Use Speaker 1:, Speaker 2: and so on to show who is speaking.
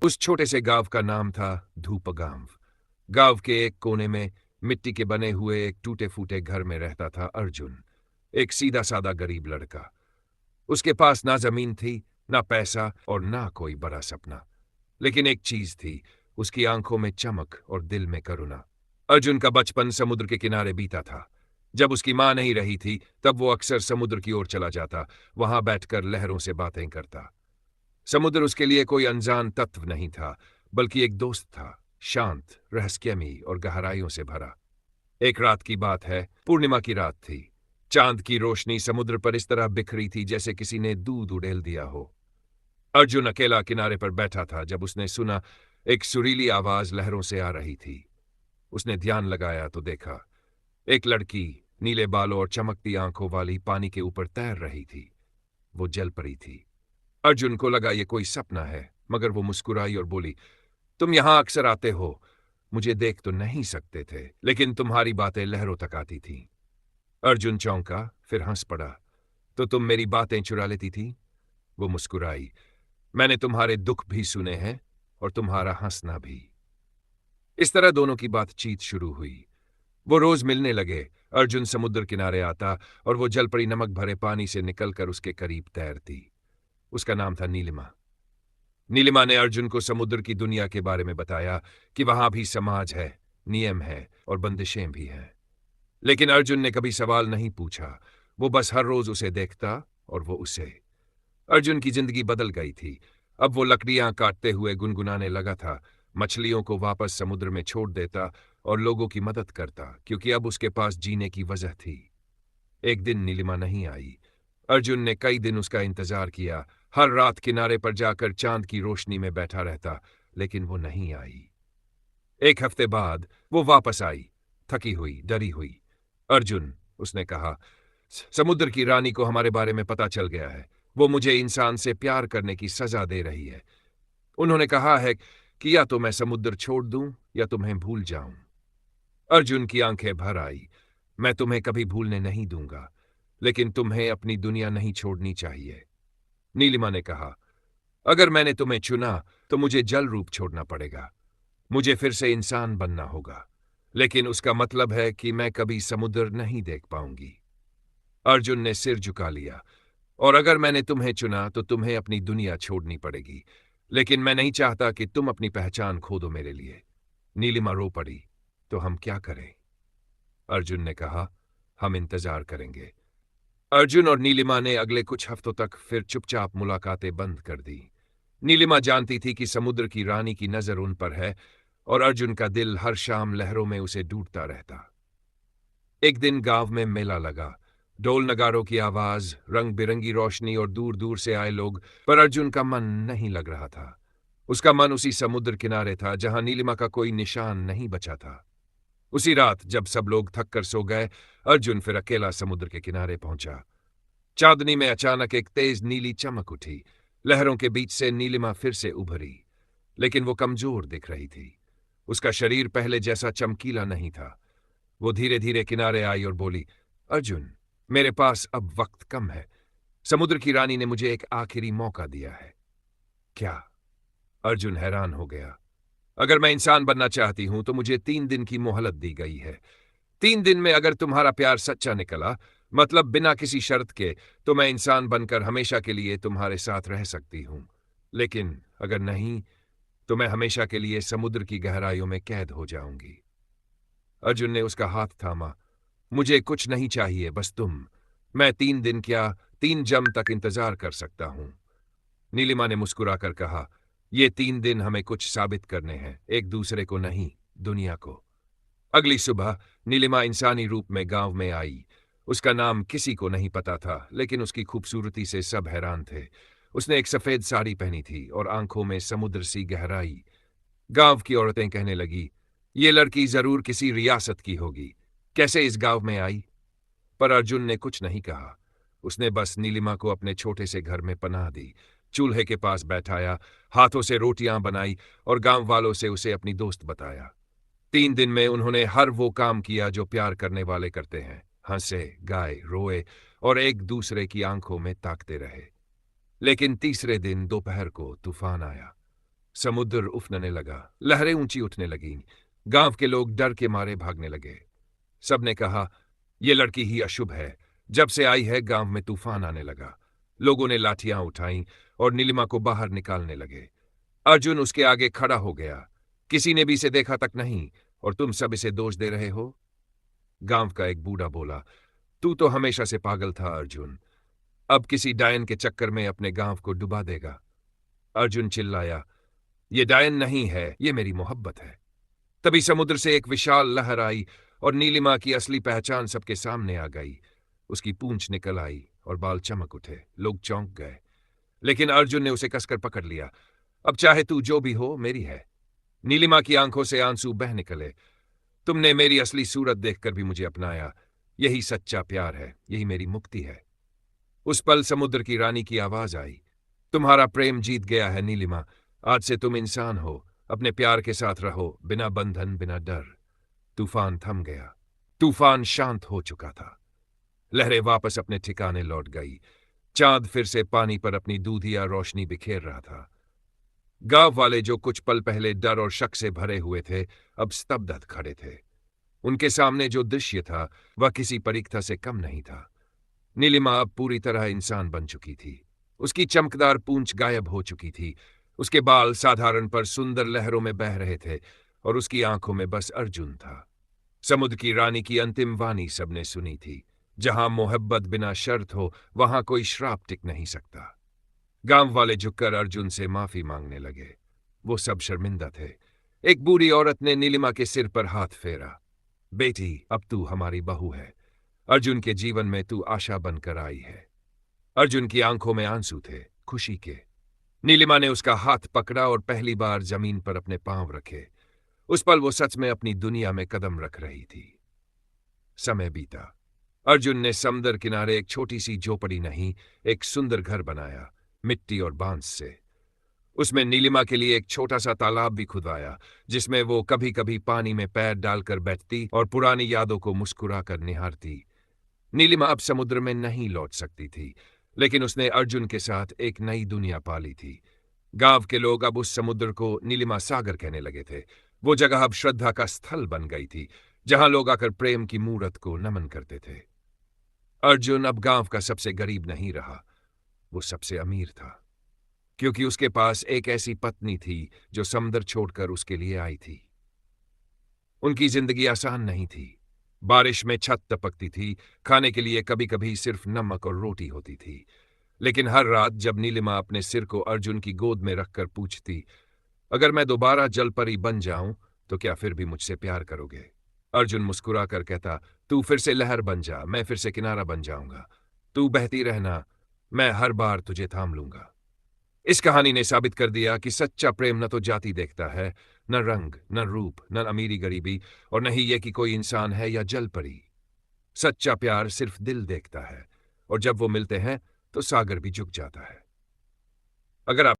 Speaker 1: उस छोटे से गांव का नाम था धूपगांव। गांव के एक कोने में मिट्टी के बने हुए एक टूटे फूटे घर में रहता था अर्जुन, एक सीधा सादा गरीब लड़का। उसके पास ना जमीन थी, ना पैसा और ना कोई बड़ा सपना। लेकिन एक चीज थी, उसकी आंखों में चमक और दिल में करुणा। अर्जुन का बचपन समुद्र के किनारे बीता था। जब उसकी मां नहीं रही थी, तब वो अक्सर समुद्र की ओर चला जाता, वहां बैठकर लहरों से बातें करता। समुद्र उसके लिए कोई अनजान तत्व नहीं था, बल्कि एक दोस्त था, शांत, रहस्यमयी और गहराइयों से भरा। एक रात की बात है, पूर्णिमा की रात थी। चांद की रोशनी समुद्र पर इस तरह बिखरी थी जैसे किसी ने दूध उड़ेल दिया हो। अर्जुन अकेला किनारे पर बैठा था जब उसने सुना एक सुरीली आवाज लहरों से आ रही थी। उसने ध्यान लगाया तो देखा, एक लड़की नीले बालों और चमकती आंखों वाली पानी के ऊपर तैर रही थी। वो जल परी थी। अर्जुन को लगा ये कोई सपना है, मगर वो मुस्कुराई और बोली, तुम यहां अक्सर आते हो। मुझे देख तो नहीं सकते थे, लेकिन तुम्हारी बातें लहरों तक आती थीं। अर्जुन चौंका, फिर हंस पड़ा। तो तुम मेरी बातें चुरा लेती थी? वो मुस्कुराई। मैंने तुम्हारे दुख भी सुने हैं और तुम्हारा हंसना भी। इस तरह दोनों की बातचीत शुरू हुई। वो रोज मिलने लगे। अर्जुन समुद्र किनारे आता और वो जलपरी नमक भरे पानी से निकलकर उसके करीब तैरती। उसका नाम था नीलिमा। नीलिमा ने अर्जुन को समुद्र की दुनिया के बारे में बताया कि वहां भी समाज है, नियम है और बंदिशें भी हैं। लेकिन अर्जुन ने कभी सवाल नहीं पूछा। वो बस हर रोज उसे देखता और वो उसे। अर्जुन की जिंदगी बदल गई थी। अब वो लकड़ियां काटते हुए गुनगुनाने लगा था, मछलियों को वापस समुद्र में छोड़ देता और लोगों की मदद करता, क्योंकि अब उसके पास जीने की वजह थी। एक दिन नीलिमा नहीं आई। अर्जुन ने कई दिन उसका इंतजार किया, हर रात किनारे पर जाकर चांद की रोशनी में बैठा रहता, लेकिन वो नहीं आई। एक हफ्ते बाद वो वापस आई, थकी हुई, डरी हुई। अर्जुन, उसने कहा, समुद्र की रानी को हमारे बारे में पता चल गया है। वो मुझे इंसान से प्यार करने की सजा दे रही है। उन्होंने कहा है कि या तो मैं समुद्र छोड़ दूं या तुम्हें भूल जाऊं। अर्जुन की आंखें भर आई। मैं तुम्हें कभी भूलने नहीं दूंगा, लेकिन तुम्हें अपनी दुनिया नहीं छोड़नी चाहिए। नीलिमा ने कहा, अगर मैंने तुम्हें चुना तो मुझे जल रूप छोड़ना पड़ेगा। मुझे फिर से इंसान बनना होगा, लेकिन उसका मतलब है कि मैं कभी समुद्र नहीं देख पाऊंगी। अर्जुन ने सिर झुका लिया। और अगर मैंने तुम्हें चुना तो तुम्हें अपनी दुनिया छोड़नी पड़ेगी, लेकिन मैं नहीं चाहता कि तुम अपनी पहचान खो दो मेरे लिए। नीलिमा रो पड़ी। तो हम क्या करें? अर्जुन ने कहा, हम इंतजार करेंगे। अर्जुन और नीलिमा ने अगले कुछ हफ्तों तक फिर चुपचाप मुलाकातें बंद कर दी। नीलिमा जानती थी कि समुद्र की रानी की नजर उन पर है और अर्जुन का दिल हर शाम लहरों में उसे ढूंढता रहता। एक दिन गांव में मेला लगा। ढोल नगारों की आवाज, रंग बिरंगी रोशनी और दूर दूर से आए लोग, पर अर्जुन का मन नहीं लग रहा था। उसका मन उसी समुद्र किनारे था जहां नीलिमा का कोई निशान नहीं बचा था। उसी रात जब सब लोग थक कर सो गए, अर्जुन फिर अकेला समुद्र के किनारे पहुंचा। चांदनी में अचानक एक तेज नीली चमक उठी। लहरों के बीच से नीलिमा फिर से उभरी, लेकिन वो कमजोर दिख रही थी। उसका शरीर पहले जैसा चमकीला नहीं था। वो धीरे धीरे किनारे आई और बोली, अर्जुन, मेरे पास अब वक्त कम है। समुद्र की रानी ने मुझे एक आखिरी मौका दिया है। क्या? अर्जुन हैरान हो गया। अगर मैं इंसान बनना चाहती हूं तो मुझे 3 दिन की मोहलत दी गई है। 3 दिन में अगर तुम्हारा प्यार सच्चा निकला, मतलब बिना किसी शर्त के, तो मैं इंसान बनकर हमेशा के लिए तुम्हारे साथ रह सकती हूं। लेकिन अगर नहीं, तो मैं हमेशा के लिए समुद्र की गहराइयों में कैद हो जाऊंगी। अर्जुन ने उसका हाथ थामा। मुझे कुछ नहीं चाहिए, बस तुम। मैं 3 दिन क्या, 3 जन्म तक इंतजार कर सकता हूं। नीलिमा ने मुस्कुराकर कहा, ये 3 दिन हमें कुछ साबित करने हैं, एक दूसरे को नहीं, दुनिया को। अगली सुबह नीलिमा इंसानी रूप में गांव में आई। उसका नाम किसी को नहीं पता था, लेकिन उसकी खूबसूरती से सब हैरान थे। उसने एक सफेद साड़ी पहनी थी और आंखों में समुद्र सी गहराई। गांव की औरतें कहने लगी, ये लड़की जरूर किसी रियासत की होगी। कैसे इस गांव में आई? पर अर्जुन ने कुछ नहीं कहा। उसने बस नीलिमा को अपने छोटे से घर में पनाह दी, चूल्हे के पास बैठाया, हाथों से रोटियां बनाई और गांव वालों से उसे अपनी दोस्त बताया। 3 दिन में उन्होंने हर वो काम किया जो प्यार करने वाले करते हैं, हंसे, गाए, रोए और एक दूसरे की आंखों में ताकते रहे। लेकिन तीसरे दिन दोपहर को तूफान आया। समुद्र उफनने लगा, लहरें ऊंची उठने लगीं। गांव के लोग डर के मारे भागने लगे। सबने कहा, यह लड़की ही अशुभ है। जब से आई है गांव में तूफान आने लगा। लोगों ने लाठियां उठाईं और नीलिमा को बाहर निकालने लगे। अर्जुन उसके आगे खड़ा हो गया। किसी ने भी इसे देखा तक नहीं, और तुम सब इसे दोष दे रहे हो? गांव का एक बूढ़ा बोला, तू तो हमेशा से पागल था अर्जुन। अब किसी डायन के चक्कर में अपने गांव को डुबा देगा। अर्जुन चिल्लाया, ये डायन नहीं है, ये मेरी मोहब्बत है। तभी समुद्र से एक विशाल लहर आई और नीलिमा की असली पहचान सबके सामने आ गई। उसकी पूंछ निकल आई और बाल चमक उठे। लोग चौंक गए, लेकिन अर्जुन ने उसे कसकर पकड़ लिया। अब चाहे तू जो भी हो, मेरी है। नीलिमा की आंखों से आंसू बह निकले। तुमने मेरी असली सूरत देखकर भी मुझे अपनाया। यही सच्चा प्यार है, यही मेरी मुक्ति है। उस पल समुद्र की रानी की आवाज आई, तुम्हारा प्रेम जीत गया है नीलिमा। आज से तुम इंसान हो। अपने प्यार के साथ रहो, बिना बंधन, बिना डर। तूफान थम गया। तूफान शांत हो चुका था। लहरें वापस अपने ठिकाने लौट गई। चांद फिर से पानी पर अपनी दूधिया रोशनी बिखेर रहा था। गांव वाले जो कुछ पल पहले डर और शक से भरे हुए थे, अब स्तब्ध खड़े थे। उनके सामने जो दृश्य था वह किसी परीक्षा से कम नहीं था। नीलिमा अब पूरी तरह इंसान बन चुकी थी। उसकी चमकदार पूंछ गायब हो चुकी थी। उसके बाल साधारण पर सुंदर लहरों में बह रहे थे और उसकी आंखों में बस अर्जुन था। समुद्र की रानी की अंतिम वाणी सबने सुनी थी, जहां मोहब्बत बिना शर्त हो, वहां कोई श्राप टिक नहीं सकता। गांव वाले झुककर अर्जुन से माफी मांगने लगे। वो सब शर्मिंदा थे। एक बूढ़ी औरत ने नीलिमा के सिर पर हाथ फेरा। बेटी, अब तू हमारी बहू है। अर्जुन के जीवन में तू आशा बनकर आई है। अर्जुन की आंखों में आंसू थे, खुशी के। नीलिमा ने उसका हाथ पकड़ा और पहली बार जमीन पर अपने पांव रखे। उस पल वो सच में अपनी दुनिया में कदम रख रही थी। समय बीता। अर्जुन ने समुद्र किनारे एक छोटी सी झोपड़ी नहीं, एक सुंदर घर बनाया, मिट्टी और बांस से। उसमें नीलिमा के लिए एक छोटा सा तालाब भी खुदवाया, जिसमें वो कभी कभी पानी में पैर डालकर बैठती और पुरानी यादों को मुस्कुराकर निहारती। नीलिमा अब समुद्र में नहीं लौट सकती थी, लेकिन उसने अर्जुन के साथ एक नई दुनिया पाली थी। गांव के लोग अब उस समुद्र को नीलिमा सागर कहने लगे थे। वो जगह अब श्रद्धा का स्थल बन गई थी, जहां लोग आकर प्रेम की मूरत को नमन करते थे। अर्जुन अब गांव का सबसे गरीब नहीं रहा, वो सबसे अमीर था, क्योंकि उसके पास एक ऐसी पत्नी थी जो समुद्र छोड़कर उसके लिए आई थी। उनकी जिंदगी आसान नहीं थी। बारिश में छत टपकती थी, खाने के लिए कभी कभी सिर्फ नमक और रोटी होती थी। लेकिन हर रात जब नीलिमा अपने सिर को अर्जुन की गोद में रखकर पूछती, अगर मैं दोबारा जलपरी बन जाऊं तो क्या फिर भी मुझसे प्यार करोगे? अर्जुन मुस्कुराकर कहता, तू फिर से लहर बन जा, मैं फिर से किनारा बन जाऊंगा। तू बहती रहना, मैं हर बार तुझे थाम लूंगा। इस कहानी ने साबित कर दिया कि सच्चा प्रेम न तो जाति देखता है, न रंग, न रूप, न अमीरी गरीबी, और न ही यह कि कोई इंसान है या जल परी। सच्चा प्यार सिर्फ दिल देखता है, और जब वो मिलते हैं तो सागर भी झुक जाता है। अगर आप